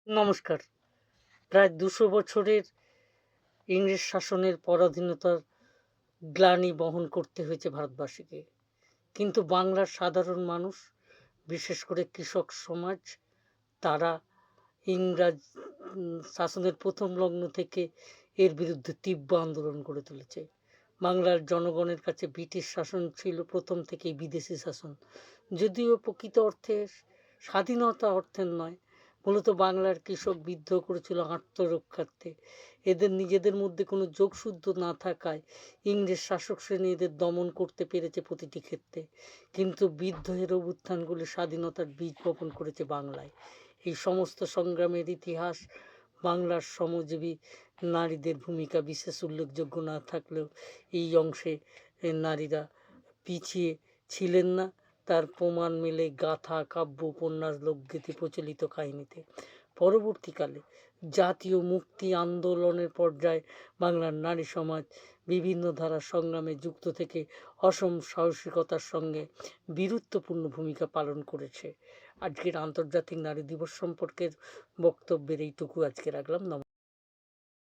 নমস্কার। প্রায় ২০০ বছরের ইংরেজ শাসনের পরাধীনতার গ্লানি বহন করতে হয়েছে ভারতবাসীকে। কিন্তু বাংলার সাধারণ মানুষ, বিশেষ করে কৃষক সমাজ, তারা ইংরাজ শাসনের প্রথম লগ্ন থেকে এর বিরুদ্ধে তীব্র আন্দোলন গড়ে তুলেছে। বাংলার জনগণের কাছে ব্রিটিশ শাসন ছিল প্রথম থেকেই বিদেশি শাসন। যদিও প্রকৃত অর্থে স্বাধীনতা অর্থের নয়, মূলত বাংলার কৃষক বিদ্রোহ করেছিল আত্মরক্ষার্থে। এদের নিজেদের মধ্যে কোনো যোগসূত্র না থাকায় ইংরেজ শাসক শ্রেণী এদের দমন করতে পেরেছে প্রতিটি ক্ষেত্রে। কিন্তু বিদ্রোহের অভ্যুত্থানগুলি স্বাধীনতার বীজ বপন করেছে বাংলায়। এই সমস্ত সংগ্রামের ইতিহাস বাংলার শ্রমজীবী নারীদের ভূমিকা বিশেষ উল্লেখযোগ্য না থাকলেও এই অংশে নারীরা পিছিয়ে ছিলেন না, তার প্রমাণ মেলে গাথা, কাব্য, উপন্যাস, লোকগীতি প্রচলিত কাহিনীতে। পরবর্তীকালে জাতীয় মুক্তি আন্দোলনের পর্যায়ে বাংলার নারী সমাজ বিভিন্ন ধারার সংগ্রামে যুক্ত থেকে অসম সাহসিকতার সঙ্গে বীরত্বপূর্ণ ভূমিকা পালন করেছে। আজকের আন্তর্জাতিক নারী দিবস সম্পর্কের বক্তব্যের এইটুকু আজকে রাখলাম।